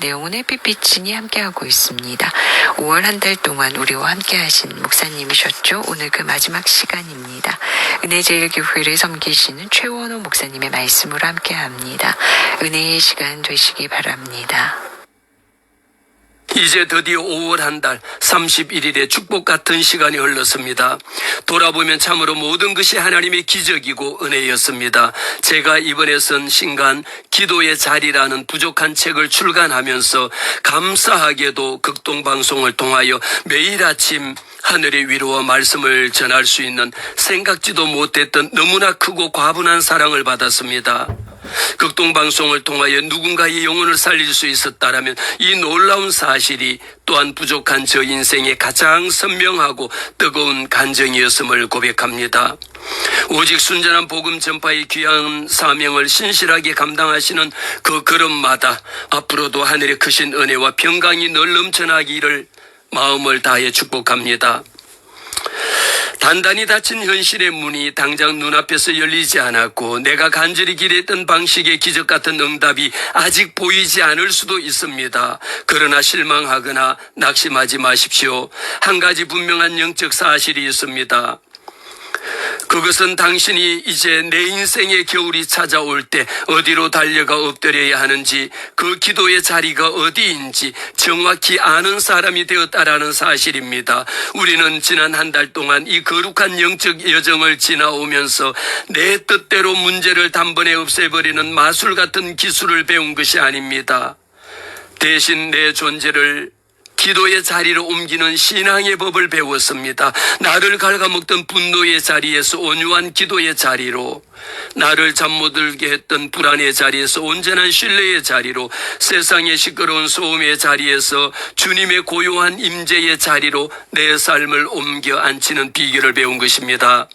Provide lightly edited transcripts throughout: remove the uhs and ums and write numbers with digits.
내용은 햇빛비친이 함께하고 있습니다. 5월 한 달 동안 우리와 함께하신 목사님이셨죠. 오늘 그 마지막 시간입니다. 은혜제일교회를 섬기시는 최원호 목사님의 말씀으로 함께합니다. 은혜의 시간 되시기 바랍니다. 이제 드디어 5월 한 달 31일의 축복 같은 시간이 흘렀습니다. 돌아보면 참으로 모든 것이 하나님의 기적이고 은혜였습니다. 제가 이번에 쓴 신간 기도의 자리라는 부족한 책을 출간하면서 감사하게도 극동방송을 통하여 매일 아침 하늘의 위로와 말씀을 전할 수 있는 생각지도 못했던 너무나 크고 과분한 사랑을 받았습니다. 극동방송을 통하여 누군가의 영혼을 살릴 수 있었다라면 이 놀라운 사실이 또한 부족한 저 인생의 가장 선명하고 뜨거운 간증이었음을 고백합니다. 오직 순전한 복음 전파의 귀한 사명을 신실하게 감당하시는 그 걸음마다 앞으로도 하늘의 크신 은혜와 평강이 늘 넘쳐나기를 마음을 다해 축복합니다. 단단히 닫힌 현실의 문이 당장 눈앞에서 열리지 않았고 내가 간절히 기대했던 방식의 기적 같은 응답이 아직 보이지 않을 수도 있습니다. 그러나 실망하거나 낙심하지 마십시오. 한 가지 분명한 영적 사실이 있습니다. 그것은 당신이 이제 내 인생의 겨울이 찾아올 때 어디로 달려가 엎드려야 하는지 그 기도의 자리가 어디인지 정확히 아는 사람이 되었다라는 사실입니다. 우리는 지난 한 달 동안 이 거룩한 영적 여정을 지나오면서 내 뜻대로 문제를 단번에 없애버리는 마술 같은 기술을 배운 것이 아닙니다. 대신 내 존재를 기도의 자리로 옮기는 신앙의 법을 배웠습니다. 나를 갉아먹던 분노의 자리에서 온유한 기도의 자리로, 나를 잠 못 들게 했던 불안의 자리에서 온전한 신뢰의 자리로, 세상의 시끄러운 소음의 자리에서 주님의 고요한 임재의 자리로 내 삶을 옮겨 앉히는 비결을 배운 것입니다.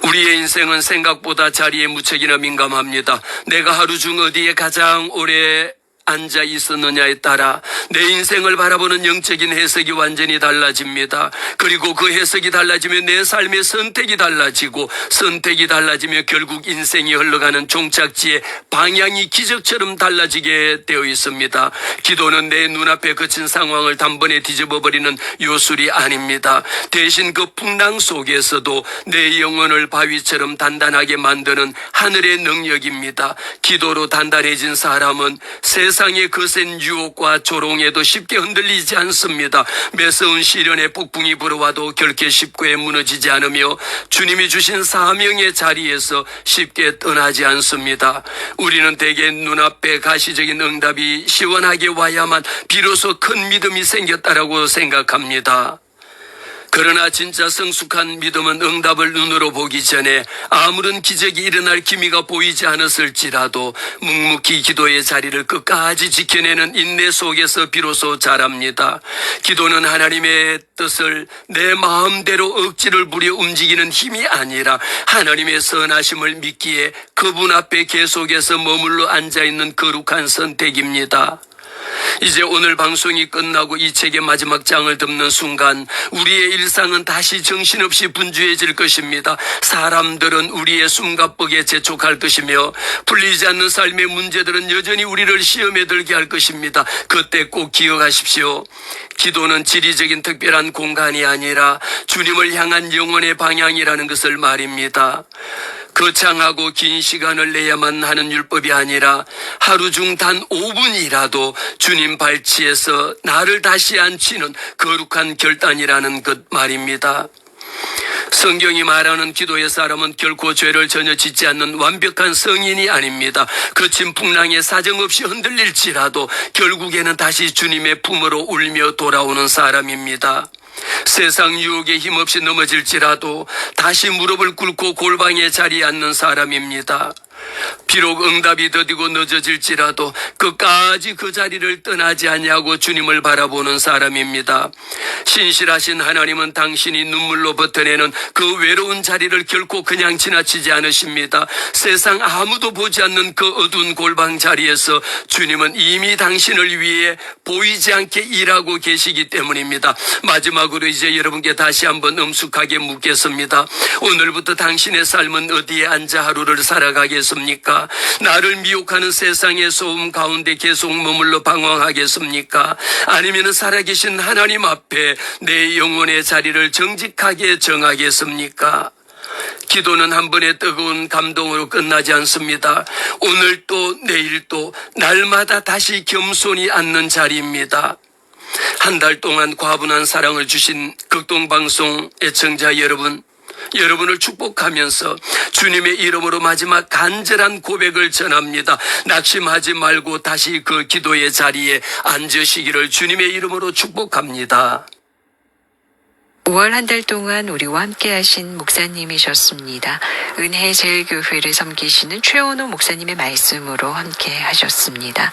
우리의 인생은 생각보다 자리에 무척이나 민감합니다. 내가 하루 중 어디에 가장 오래 앉아 있었느냐에 따라 내 인생을 바라보는 영적인 해석이 완전히 달라집니다. 그리고 그 해석이 달라지면 내 삶의 선택이 달라지고 선택이 달라지며 결국 인생이 흘러가는 종착지의 방향이 기적처럼 달라지게 되어 있습니다. 기도는 내 눈앞에 그친 상황을 단번에 뒤집어버리는 요술이 아닙니다. 대신 그 풍랑 속에서도 내 영혼을 바위처럼 단단하게 만드는 하늘의 능력입니다. 기도로 단단해진 사람은 세상의 거센 유혹과 조롱에도 쉽게 흔들리지 않습니다. 매서운 시련의 폭풍이 불어와도 결코 쉽게 무너지지 않으며 주님이 주신 사명의 자리에서 쉽게 떠나지 않습니다. 우리는 대개 눈앞에 가시적인 응답이 시원하게 와야만 비로소 큰 믿음이 생겼다라고 생각합니다. 그러나 진짜 성숙한 믿음은 응답을 눈으로 보기 전에 아무런 기적이 일어날 기미가 보이지 않았을지라도 묵묵히 기도의 자리를 끝까지 지켜내는 인내 속에서 비로소 자랍니다. 기도는 하나님의 뜻을 내 마음대로 억지를 부려 움직이는 힘이 아니라 하나님의 선하심을 믿기에 그분 앞에 계속해서 머물러 앉아있는 거룩한 선택입니다. 이제 오늘 방송이 끝나고 이 책의 마지막 장을 덮는 순간 우리의 일상은 다시 정신없이 분주해질 것입니다. 사람들은 우리의 숨가쁘게 재촉할 것이며 풀리지 않는 삶의 문제들은 여전히 우리를 시험에 들게 할 것입니다. 그때 꼭 기억하십시오. 기도는 지리적인 특별한 공간이 아니라 주님을 향한 영혼의 방향이라는 것을 말입니다. 거창하고 긴 시간을 내야만 하는 율법이 아니라 하루 중 단 5분이라도 주님 발치에서 나를 다시 앉히는 거룩한 결단이라는 것 말입니다. 성경이 말하는 기도의 사람은 결코 죄를 전혀 짓지 않는 완벽한 성인이 아닙니다. 거친 풍랑에 사정없이 흔들릴지라도 결국에는 다시 주님의 품으로 울며 돌아오는 사람입니다. 세상 유혹에 힘없이 넘어질지라도 다시 무릎을 꿇고 골방에 자리에 앉는 사람입니다. 비록 응답이 더디고 늦어질지라도 끝까지 그 자리를 떠나지 아니하고 주님을 바라보는 사람입니다. 신실하신 하나님은 당신이 눈물로 버텨내는 그 외로운 자리를 결코 그냥 지나치지 않으십니다. 세상 아무도 보지 않는 그 어두운 골방 자리에서 주님은 이미 당신을 위해 보이지 않게 일하고 계시기 때문입니다. 마지막으로 이제 여러분께 다시 한번 엄숙하게 묻겠습니다. 오늘부터 당신의 삶은 어디에 앉아 하루를 살아가겠습니까? 하겠습니까? 나를 미혹하는 세상의 소음 가운데 계속 머물러 방황하겠습니까? 아니면 살아계신 하나님 앞에 내 영혼의 자리를 정직하게 정하겠습니까? 기도는 한 번의 뜨거운 감동으로 끝나지 않습니다. 오늘 또 내일 또 날마다 다시 겸손히 앉는 자리입니다. 한 달 동안 과분한 사랑을 주신 극동방송 애청자 여러분을 축복하면서 주님의 이름으로 마지막 간절한 고백을 전합니다. 낙심하지 말고 다시 그 기도의 자리에 앉으시기를 주님의 이름으로 축복합니다. 5월 한 달 동안 우리와 함께 하신 목사님이셨습니다. 은혜제일교회를 섬기시는 최원호 목사님의 말씀으로 함께 하셨습니다.